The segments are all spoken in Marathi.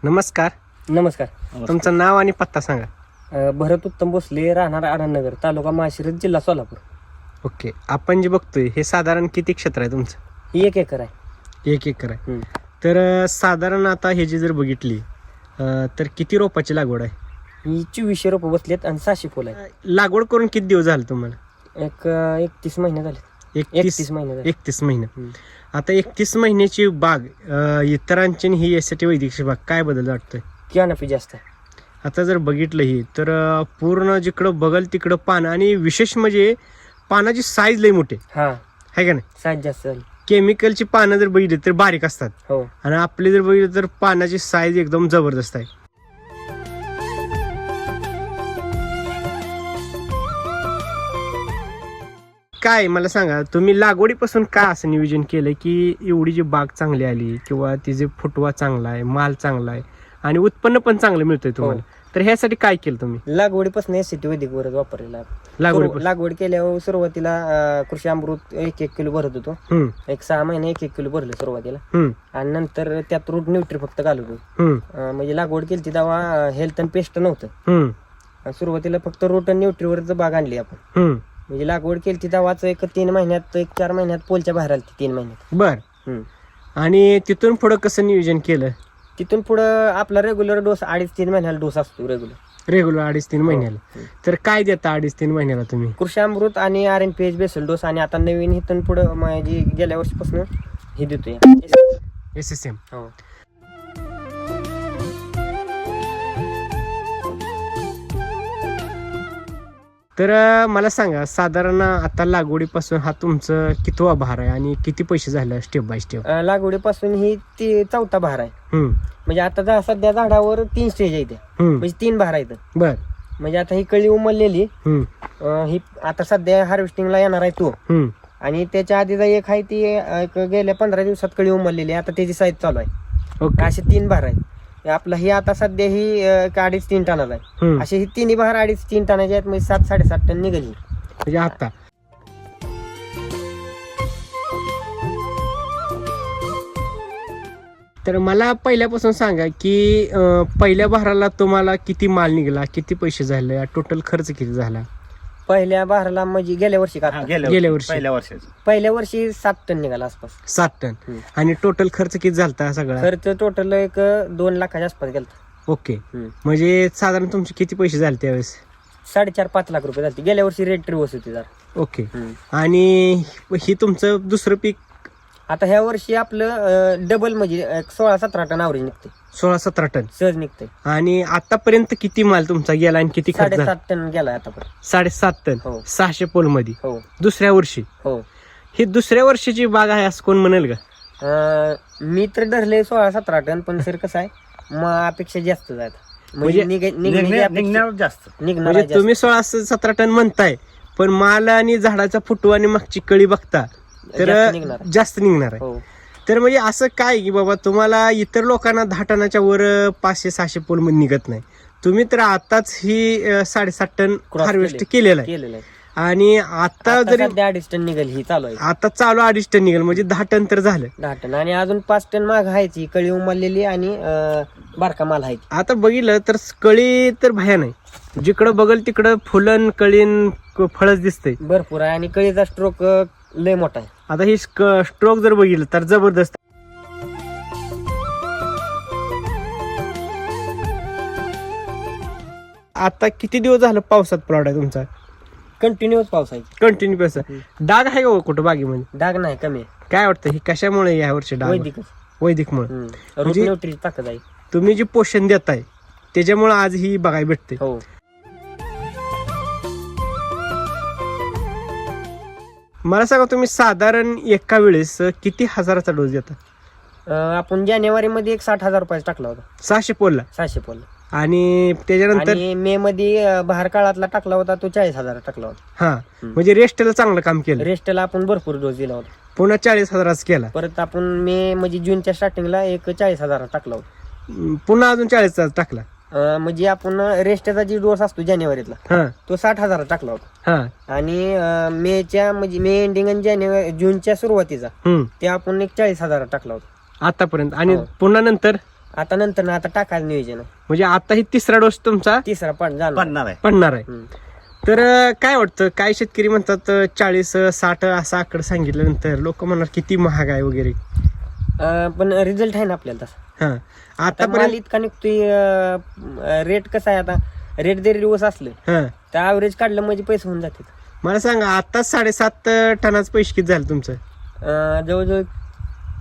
नमस्कार. नमस्कार. तुमचं नाव आणि पत्ता सांगा. भरत उत्तम भोसले, राहणार आनंदनगर, तालुका माळशिरस, जिल्हा सोलापूर. ओके. आपण जे बघतोय हे साधारण किती क्षेत्र आहे तुमचं? ही 1 एकर आहे. 1 एकर आहे. तर साधारण आता हे जी जर बघितली तर किती रोपाची लागवड आहे? ही 2400 रोपं बसलेत आणि 600 फुल आहेत. लागवड करून किती दिवस झाले तुम्हाला? 31 महिने झाले. 31 महिने झाले. 31 महिने. आता 31 महिन्याची बाग इतरांची आणि ही यासाठी वैदिकची बाग काय बदल वाटतोय? कॅनोपी जास्त आहे. आता जर बघितलं ही तर पूर्ण जिकडं बघल तिकडं पान आणि विशेष म्हणजे पानाची साईज लई मोठी हा, आहे का नाही? साईज जास्त झाली. केमिकलची पानं जर बघितली तर बारीक असतात हो. आणि आपले जर बघितलं तर पानाची साईज एकदम जबरदस्त आहे. काय मला सांगा, तुम्ही लागवडीपासून का असं नियोजन केलंय की एवढी जी बाग चांगली आली किंवा तिचे फुटवा चांगला आहे, माल चांगला आहे आणि उत्पन्न पण चांगलं मिळतंय तुम्हाला, तर ह्यासाठी काय केलं तुम्ही? लागवडीपासून एसटी वैदिक वरच वापरलेला आहे. लागवडीपासून लागवड केल्यावर सुरुवातीला कृषी अमृत 1 किलो भरत होतो. एक 6 महिने 1 किलो भरले सुरुवातीला आणि नंतर त्यात रूट न्यूट्री फक्त घालत होतो. म्हणजे लागवड केली तेव्हा हेल्थ अँड पेस्ट नव्हतं. सुरुवातीला फक्त रूट अँड न्यूट्रीवरच बाग आणली आपण. म्हणजे लागवड केली तेव्हाच 3 महिन्यात 4 महिन्यात पोलच्या बाहेर आली 3 महिन्यात. बर. आणि तिथून पुढे कसं नियोजन केलं? तिथून पुढं आपला रेग्युलर डोस 2.5-3 महिन्याला डोस असतो. रेग्युलर 2.5-3 महिन्याला. तर काय देता 2.5-3 महिन्याला तुम्ही? कृषी अमृत आणि RNPH बेसल डोस आणि आता नवीन इथून पुढं म्हणजे गेल्या वर्षीपासून हे देतोय SSM. हो. तर मला सांगा, साधारण आता लागवडीपासून हा तुमचं कितवा बहार आहे आणि किती पैसे झाले स्टेप बाय स्टेप? लागवडीपासून ही 4था बहार आहे. म्हणजे आता सध्या झाडावर 3 स्टेज आहे. म्हणजे 3 बहार आहेत. बर. म्हणजे आता ही कळी उमललेली ही आता सध्या हार्वेस्टिंगला येणार आहे तो. आणि त्याच्या आधीचा एक आहे ती गेल्या 15 दिवसात कळी उमललेली, आता त्याची साईज चालू आहे. ओके. असे 3 बहार आहेत. आपला ही आता सध्या ही 2.5-3 टनाला आहे. असे ही 3 बहार 2.5-3 टनाचे आहेत. म्हणजे 7-7.5 टन निघाली म्हणजे आता. तर मला पहिल्यापासून सांगा की पहिल्या बहाराला तुम्हाला किती माल निघाला, किती पैसे झाले, टोटल खर्च किती झाला? पहिल्या बहाराला म्हणजे गेल्या वर्षी का गेल्या वर्षी पहिल्या वर्षी 7 टन निघाला आसपास. 7 टन. आणि टोटल खर्च किती झालता सगळा? खर्च टोटल एक 2 लाखाच्या आसपास गेला. ओके. म्हणजे साधारण तुमचे किती पैसे झाले त्यावेळेस? 4.5-5 लाख रुपये झाले. गेल्या वर्षी रेट रिवर्स होती जरा. ओके. आणि ही तुमचं दुसरं पीक? आता ह्या वर्षी आपलं डबल म्हणजे 16-17 टन आवरेज निघते. 16-17 टन सहज निघते. आणि आतापर्यंत किती माल तुमचा गेला आणि किती खर्च झाला? 7.5 टन गेला आतापर्यंत. 7.5 टन. हो. 600 पोल मध्ये. हो. दुसऱ्या वर्षी. हो. ही दुसऱ्या वर्षीची बाग आहे असं कोण म्हणेल का? मी तर धरले 16-17 टन, पण सर कसं आहे मग अपेक्षा जास्त जात म्हणजे निघणार जास्त. म्हणजे तुम्ही 16-17 टन म्हणताय, पण माल आणि झाडाचा फुटवा आणि मागची कळी बघता तर जास्त निघणार आहे. तर म्हणजे असं काय की बाबा तुम्हाला इतर लोकांना 10 टनाच्या वर 500-600 पोल मध्ये निघत नाही, तुम्ही तर आताच ही 7.5 टन हार्वेस्ट केलेला आहे. आणि आता जरी 2.5 टन निघेल ही चालू आहे. आता चालू 2.5 टन निघेल म्हणजे 10 टन तर झालं. 10 टन आणि अजून 5 टन माग आहे कळी उमललेली आणि बारका माल आहे. आता बघितलं तर कळी तर भया नाही, जिकडं बघल तिकडं फुलन कळीन फळच दिसतंय भरपूर आहे. आणि कळीचा स्ट्रोक लय मोठा आहे. आता ही स्ट्रोक जर बघितलं तर जबरदस्त. आता किती दिवस झालं पावसात प्लॉट आहे तुमचा? कंटिन्यूस पाऊस आहे. कंटिन्यू पाऊस. डाग आहे का कुठं बागेमध्ये? डाग नाही, कमी आहे. काय वाटतं ही कशामुळे या वर्षी डाग? वैदिकमुळे. न्यूट्री ताकद आहे. तुम्ही जे पोषण देताय त्याच्यामुळे आज ही बघायला भेटते. हो. मला सांगा, तुम्ही साधारण एका वेळेस किती हजाराचा डोस देता? आपण जानेवारी मध्ये 60,000 रुपयाचा टाकला होता. 600 पोलला. 600 पोल. आणि त्याच्यानंतर मे मध्ये बहार काळातला टाकला होता तो 40,000 टाकला होता. हा, म्हणजे रेस्टला चांगलं काम केलं. रेस्टला आपण भरपूर डोस दिला होता. पुन्हा 40,000 केला. परत आपण मे म्हणजे जूनच्या स्टार्टिंगला एक 40,000 टाकला होता. पुन्हा अजून 40,000 टाकला. म्हणजे आपण रेस्टचा जी डोस असतो जानेवारीतला तो 60,000 टाकला होता. आणि मेच्या म्हणजे मे एंडिंग आणि जानेवारी जूनच्या सुरुवातीचा ते आपण एक 40,000 टाकला होता आतापर्यंत. आणि पुन्हा नंतर आता नंतर ना आता टाकायला नियोजन आहे. म्हणजे आता ही तिसरा डोस तुमचा तिसरा पडणार आहे. पडणार आहे. हम्म. तर काय वाटतं, काय शेतकरी म्हणतात 40-60 असा आकडा सांगितल्यानंतर लोक म्हणणार किती महाग आहे वगैरे. पण रिझल्ट आहे ना आपल्याला तसा. हा आता माल आतापर्यंत इतका निघतोय. रेट कसा आहे आता, रेट जरी दिवस असलं हा तर ॲव्हरेज काढलं म्हणजे पैसे होऊन जातात. मला सांगा आता 7.5 टनाचं पैसे किती झालं तुमचं? जवळजवळ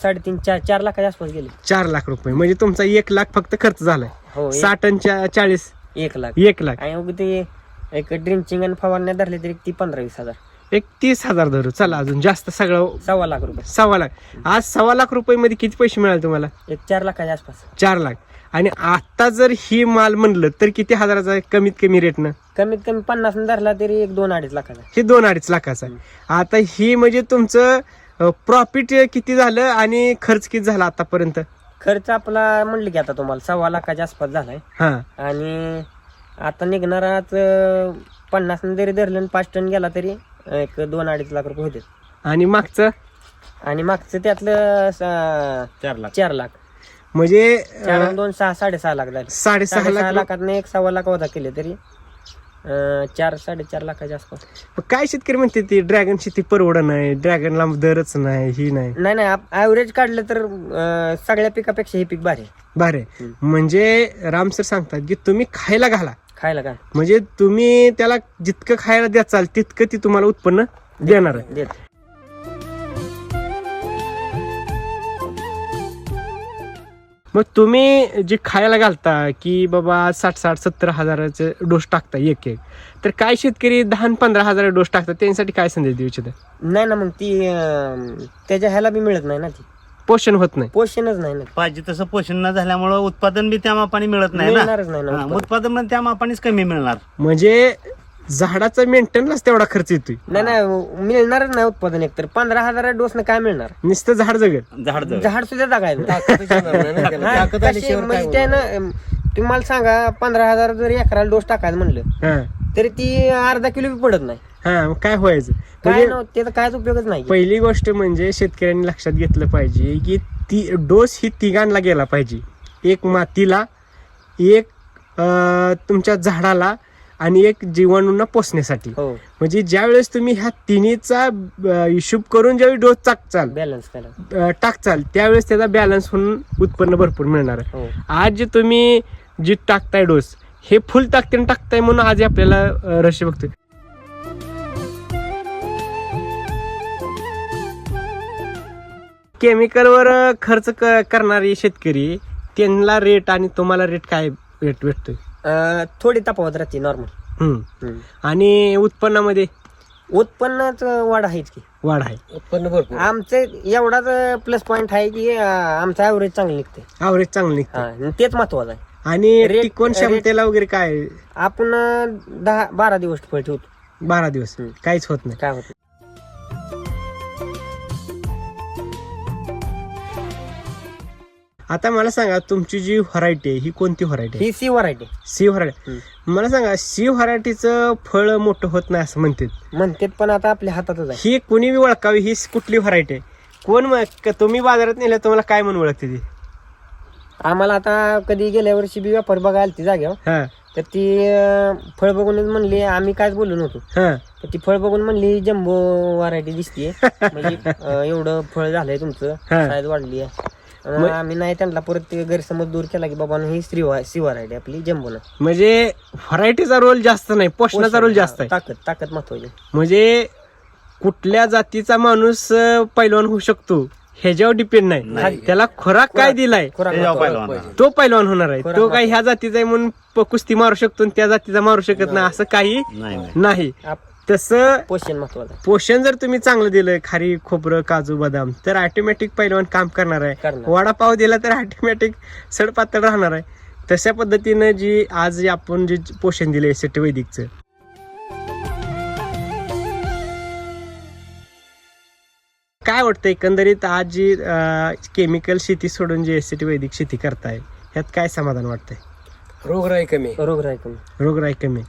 3.5-4 लाखाच्या आसपास गेले. 4 लाख रुपये. म्हणजे तुमचा 1 लाख फक्त खर्च झालाय. हो 60 आणि 40 1 लाख. 1 लाख. आणि मग ते एक ड्रिंचिंग आणि फवारण्या धरले तरी ती 15-20 हजार. एक 30,000 धरू. चला अजून जास्त सगळं 1.25 लाख रुपये. 1.25 लाख. आज 1.25 लाख रुपये मध्ये किती पैसे मिळाले तुम्हाला? एक 4 लाखाच्या आसपास. 4 लाख. आणि आता जर ही माल म्हणलं तर किती हजाराचा आहे कमीत कमी रेटनं? कमीत कमी 50 धरला तरी एक 2-2.5 लाखाचा. हे 2-2.5 लाखाचा आहे. आता ही म्हणजे तुमचं प्रॉफिट किती झालं आणि खर्च किती झाला आतापर्यंत? खर्च आपला म्हणलं की आता तुम्हाला 1.25 लाखाच्या आसपास झालाय. हा आणि आता निघणाराच 50 जरी धरलं आणि 5 टन गेला तरी एक 2-2.5 लाख रुपये होते. आणि मागचं आणि मागचं त्यातलं 4 लाख. म्हणजे 4 आणि 2 6.5 लाख झाले. 6.5 लाख. लाखात एक 1.25 लाख वजा केले तरी 4-4.5 लाखाच्या आसपास. काय शेतकरी म्हणते ती ड्रॅगन शेती परवडत नाही, ड्रॅगनला दरच नाही, ही नाही. नाही ऍव्हरेज काढलं तर सगळ्या पिकापेक्षा हे पीक भारी आहे. बरे. म्हणजे राम सर सांगतात की तुम्ही खायला घाला. खायला काय म्हणजे तुम्ही त्याला जितकं खायला द्याचाल तितकं ती तुम्हाला उत्पन्न देणार आहे. देत. मग तुम्ही जे खायला घालता की बाबा 60-70 हजाराचे डोस टाकता एक, तर काय शेतकरी 10-15 हजार डोस टाकतात, त्यांच्यासाठी काय संदेश देऊ इच्छिता? नाही ना मग ती त्याच्या ह्याला बी मिळत नाही ना, ती पोषण होत नाही. पोषणच नाही ना. पाहिजे तसं पोषण न झाल्यामुळं उत्पादन बी त्या मापाने मिळत नाही ना. मिळणारच नाही ना. उत्पादन पण त्या मापानेच कमी मिळणार. म्हणजे झाडाचा मेंटेनन्स तेवढा खर्च येतोय. नाही मिळणारच नाही उत्पादन. एक तर 15,000 डोस न काय मिळणार? नुसतं झाड जगत. झाड सुद्धा जगायचं. म्हणजे त्यानं तुम्हाला सांगा 15,000 जर एकराला डोस टाकायचं म्हणलं हा तरी ती अर्धा किलो बी पडत नाही. हा मग काय व्हायचं? काय म्हणजे नव्हतं त्याचा कायच उपयोगच नाही. पहिली गोष्ट म्हणजे शेतकऱ्यांनी लक्षात घेतलं पाहिजे की ती डोस ही तिघांना गेला पाहिजे. एक मातीला, एक तुमच्या झाडाला आणि एक जीवाणूंना पोसण्यासाठी. हो म्हणजे ज्या वेळेस तुम्ही ह्या तिन्हीचा हिशोब करून ज्यावेळी डोस टाकचाल बॅलन्स त्याला टाकचाल त्यावेळेस त्याचा बॅलन्स होऊन उत्पन्न भरपूर मिळणार आहे. हो आज जे तुम्ही जे टाकताय डोस हे फुल टाकताय म्हणून आज आपल्याला रशी बघतोय. केमिकलवर खर्च करणारी शेतकरी त्यांना रेट आणि तुम्हाला रेट काय रेट भेटतोय? थोडी तफावत राहते नॉर्मल. आणि उत्पन्नामध्ये उत्पन्नाच वाढ आहेच की. वाढ आहे. उत्पन्न भरपूर आमचं एवढाच प्लस पॉइंट आहे की आमचं ऍव्हरेज चांगलं निघते. ॲव्हरेज चांगलं निघतं. हा, तेच महत्वाचं आहे. आणि रेट- टिकवण क्षमतेला वगैरे काय? आपण 10-12 दिवस फळ ठेवतो. 12 दिवस काहीच होत नाही. काय होत आता मला सांगा तुमची जी व्हरायटी आहे ही कोणती व्हरायटी आहे? ही सी व्हरायटी सी व्हरायटी. मला सांगा सी व्हरायटीचं फळ मोठं होत नाही असं म्हणतात. म्हणतात पण आता आपल्या हातातच आहे. ही कुणी बी ओळखावी ही कुठली व्हरायटी आहे? कोण तुम्ही बाजारात नेलं तुम्हाला काय म्हणून ओळखते ती? आम्हाला आता कधी गेल्या वर्षी बी व्यापार बघायला ती जाग्यावर हा तर ती फळ बघूनच म्हणली, आम्ही कायच बोललो नव्हतो. हा तर ती फळ बघून म्हणली जम्बो व्हरायटी दिसतीये. म्हणजे एवढं फळ झालंय तुमचं, हा. साईज वाढली आहे. आम्ही नाही त्यांना परत ते गैरसमज दूर केला की बाबा ही सी व्हरायटी आपली जम्बो ना. म्हणजे व्हरायटीचा रोल जास्त नाही, पोषणाचा रोल जास्त आहे. ताकद महत्वाची. म्हणजे कुठल्या जातीचा माणूस पैलवान होऊ शकतो ह्याच्यावर डिपेंड नाही. त्याला खुराक काय दिलाय तो पैलवान होणार आहे. तो काय ह्या जातीचा आहे म्हणून कुस्ती मारू शकतो आणि त्या जातीचा मारू शकत नाही असं काही नाही. तसं पोषण महत्वाचं. पोषण जर तुम्ही चांगलं दिलं, खारी खोबरं काजू बदाम, तर ऑटोमॅटिक पैलवान काम करणार आहे. वडापाव दिला तर ऑटोमॅटिक सडपातळ राहणार आहे. तशा पद्धतीनं जी आज आपण जे पोषण दिलं एसटी वैदिकचं, काय वाटतं एकंदरीत आज जी केमिकल शेती सोडून जी एसटी वैदिक शेती करताय ह्यात काय समाधान वाटतंय? रोगराई कमी. रोगराई कमी.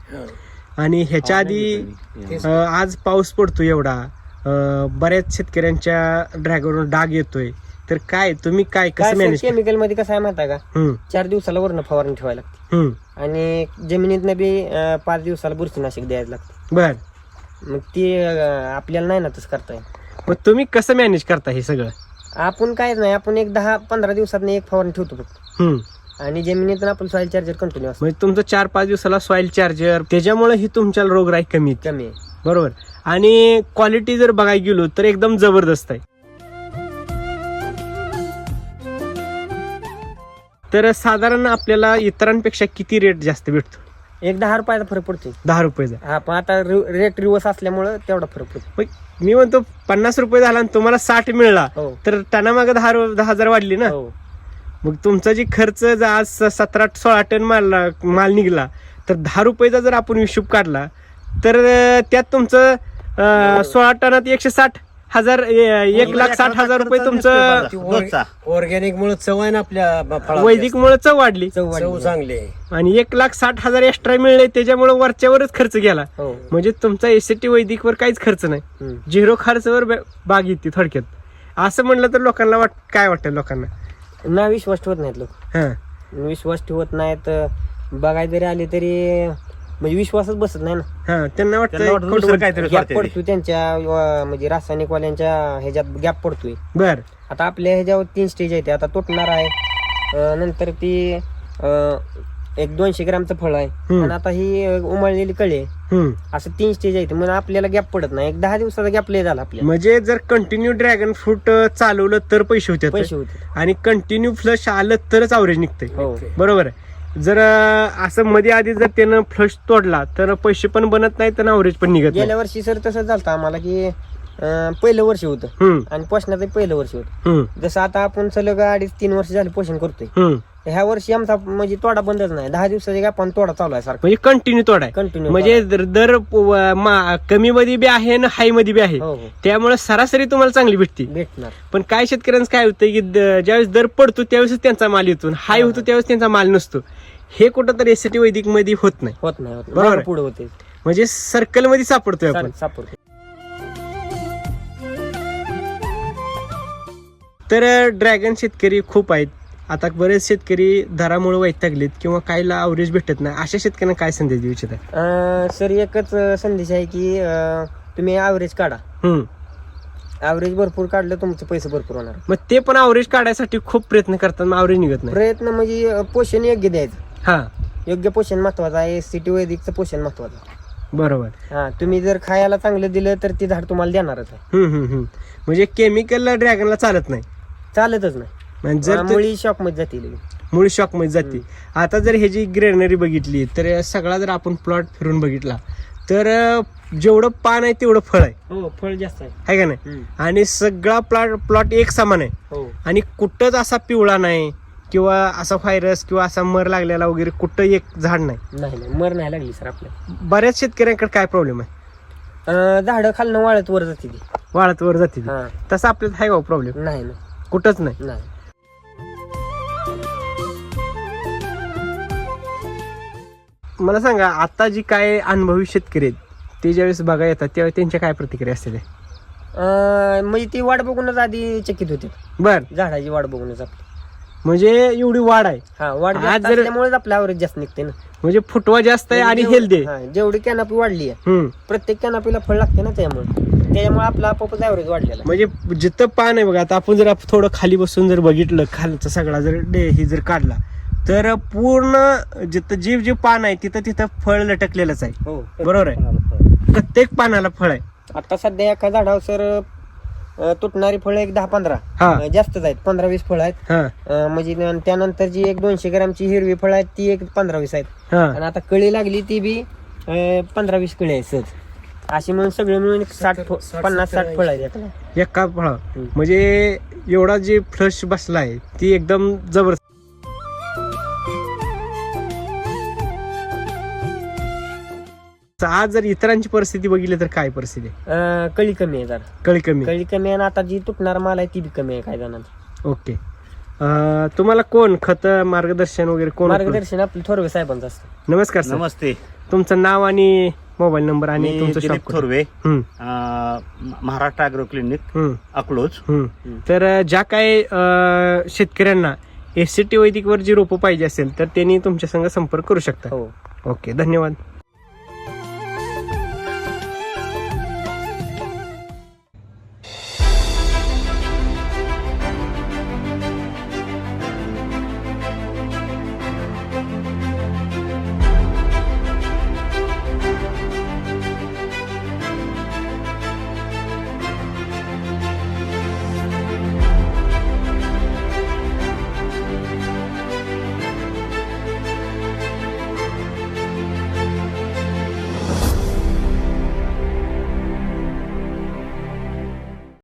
आणि ह्याच्या आधी आज पाऊस पडतो एवढा, बऱ्याच शेतकऱ्यांच्या ड्रॅगनवर डाग येतोय, तर काय तुम्ही काय कसं मॅनेज केमिकल मध्ये कसं आहे माहिती आहे का, 4 दिवसाला वरण फवारणी ठेवायला लागते आणि जमिनीत बी 5 दिवसाला बुरशीनाशक द्यायला लागते. बर, मग ती आपल्याला नाही ना तसं करता येत. मग तुम्ही कसं मॅनेज करता हे सगळं? आपण कायच नाही, आपण एक 10-15 दिवसात एक फवारणी ठेवतो फक्त आणि जमिनीतून आपण सॉइल चार्जर कंटिन्यू असतो. म्हणजे तुमचं 4-5 दिवसाला सॉइल चार्जर, त्याच्यामुळे ही तुमच्या रोगराई कमी आहे. बरोबर. आणि क्वालिटी जर बघायला गेलो तर एकदम जबरदस्त आहे. तर साधारण आपल्याला इतरांपेक्षा किती रेट जास्त भेटतो? एक 10 रुपयाचा फरक पडतो. 10 रुपयाचा. हा, पण आता रेट रिवर्स असल्यामुळे तेवढा फरक पडतो. मी म्हणतो 50 रुपये झाला आणि तुम्हाला 60 मिळाला तर टनामागे 10,000 वाढली ना. मग तुमचा जी खर्च आज 17-16 टन माल निघला तर 10 रुपयाचा जर आपण हिशोब काढला तर त्यात तुमचं 16 टनात 160,000 1,60,000 रुपये तुमचं ऑर्गॅनिक मुळे चव आहे ना आपल्या वैदिक मुळे चव वाढली. चव चांगली आहे आणि 1,60,000 एक्स्ट्रा मिळले त्याच्यामुळे वरच्यावरच खर्च गेला. म्हणजे तुमचा एसटी वैदिक वर काहीच खर्च नाही, 0 खर्चावर बाग येते थोडक्यात. असं म्हणलं तर लोकांना काय वाटतं? लोकांना ना विश्वास ठेवत नाहीत लोक. विश्वास ठेवत नाहीत. बघायला जरी आले तरी म्हणजे विश्वासच बसत नाही ना. त्यांना वाटतं गॅप पडतोय त्यांच्या म्हणजे रासायनिक वाल्यांच्या ह्याच्यात गॅप पडतोय. बर, आता आपल्या ह्याच्यावर 3 स्टेज आहे. आता तुटणार आहे, नंतर ती एक 200 ग्रामचं फळ आहे आणि आता ही उमळलेली कळी आहे. असं 3 स्टेज आहे. म्हणून आपल्याला गॅप पडत नाही. एक 10 दिवसाचा गॅप लय झाला आपल्याला. म्हणजे जर कंटिन्यू ड्रॅगन फ्रूट चालवलं तर पैसे होते आणि कंटिन्यू फ्लश आलं तरच अवरेज निघतंय. बरोबर आहे. जर असं मध्ये आधी जर त्यानं फ्लश तोडला तर पैसे पण बनत नाही तर अवरेज पण निघत. गेल्या वर्षी सर तसं झालं आम्हाला की पहिलं वर्ष होतं आणि पोषणाचं पहिलं वर्ष होतं. जसं आता आपण सलग 2.5-3 वर्ष झाले पोषण करतोय. ह्या वर्षी आमचा म्हणजे तोडा बंदच नाही. 10 दिवसाचा गॅप पण तोडा चालू आहे सारखा. म्हणजे कंटिन्यू तोडा आहे. कंटिन्यू म्हणजे दर कमी मध्ये बी आहे आणि हाय मध्ये बी आहे. त्यामुळे सरासरी तुम्हाला चांगली भेटणार. पण काय शेतकऱ्यांचं काय होतं की ज्यावेळेस दर पडतो त्यावेळेस त्यांचा माल येतो, हाय होतो त्यावेळेस त्यांचा माल नसतो. हे कुठं तर एसटी वैदिक मध्ये होत नाही. बरोबर, पुढे होते. म्हणजे सर्कल मध्ये सापडतोय आपण. तर ड्रॅगन शेतकरी खूप आहेत. आता बरेच शेतकरी दरामुळे वैतागलेत किंवा काहीला अवरेज भेटत नाही. अशा शेतकऱ्यांना काय संदेश देऊ इच्छिता? सर एकच संदेश आहे की तुम्ही ऍव्हरेज काढा. ऍव्हरेज भरपूर काढलं तुमचे पैसे भरपूर होणार. मग ते पण ऍव्हरेज काढायसाठी खूप प्रयत्न करतात, मग ऍव्हरेज निघत नाही. प्रयत्न म्हणजे पोषण योग्य द्यायचं. हा, योग्य पोषण महत्वाचं आहे. सिटी वैदिकचं पोषण महत्वाचं आहे. बरोबर. हा, तुम्ही जर खायला चांगलं दिलं तर ते झाड तुम्हाला देणारच आहे. म्हणजे केमिकल ड्रॅगनला चालत नाही. चालतच नाही. जर मुळी शॉक मध्ये जातील. मुळी शॉक मध्ये जाते. आता जर ह्याची ग्रेनरी बघितली तर सगळा जर आपण प्लॉट फिरून बघितला तर जेवढं पान आहे तेवढं फळ आहे. हो, फळ जास्त आहे का नाही. आणि सगळा प्लॉट एक समान आहे. आणि कुठंच असा पिवळा नाही किंवा असा व्हायरस किंवा असा मर लागलेला वगैरे कुठं एक झाड नाही. मर नाही लागली सर आपल्या. बऱ्याच शेतकऱ्यांकडे काय प्रॉब्लेम आहे? झाडं खालनं वाळत वर जाते. वाळत वर जाते. तसं आपल्याला आहे का प्रॉब्लेम? नाही, कुठंच नाही. मला सांगा, आता जी काय अनुभवी शेतकरी आहेत ते ज्यावेळेस बघा येतात त्यावेळेस त्यांच्या काय प्रतिक्रिया असते? म्हणजे ती वाट बघूनच आधी चकित होते. बर, झाडाची वाट बघूनच आपली. म्हणजे एवढी वाढ आहे. हा, वाढ असल्यामुळे आपल्या ऍव्हरेज जास्त निघते ना. म्हणजे फुटवा जास्त आहे आणि हेल्दी आहे. जेवढी कॅनॉपी वाढली आहे प्रत्येक कॅनॉपीला फळ लागते ना, त्यामुळे आपला आपोआपच ऍव्हरेज वाढलेला. म्हणजे जिथं पान आहे बघा, आता आपण जर थोडं खाली बसून जर बघितलं, खालचा सगळा जर ही जर काढला तर पूर्ण जिथं जीव पान आहे तिथं फळ लटकलेलंच आहे. बरोबर आहे. प्रत्येक पानाला फळ आहे. आता सध्या एका झाडावर सर तुटणारी फळ एक 10-15 जास्तच आहेत. 15-20 फळ आहेत. म्हणजे त्यानंतर जी एक 200 ग्रामची हिरवी फळ आहेत ती एक 15-20 आहेत. आणि आता कळी लागली ती बी 15-20 कळी आहेत सहज. अशी म्हणून सगळे मिळून 50-60 फळ आहेत एका फळा. म्हणजे एवढा जे फ्लश बसलाय ती एकदम जबरदस्त. आज जर इतरांची परिस्थिती बघितली तर काय परिस्थिती आहे? कळी कमी आहे. जरा कळी कमी आहे आणि आता जी तुटणार माल आहे ती बी कमी आहे काय जणांची. ओके. तुम्हाला कोण खत मार्गदर्शन वगैरे कोण? मार्गदर्शन आपलं थोरवे साहेबांचं असतं. नमस्कार सर. नमस्ते. तुमचं नाव आणि मोबाईल नंबर आणि मी तुमचं दिलीप शॉप थोरवे हम्म, महाराष्ट्र अॅग्रो क्लिनिक हम्म, अकलोज. हम्म. तर ज्या काही शेतकऱ्यांना SCT वैदिकवर जी रोपं पाहिजे असेल तर त्यांनी तुमच्या संग संपर्क करू शकता. हो. ओके, धन्यवाद.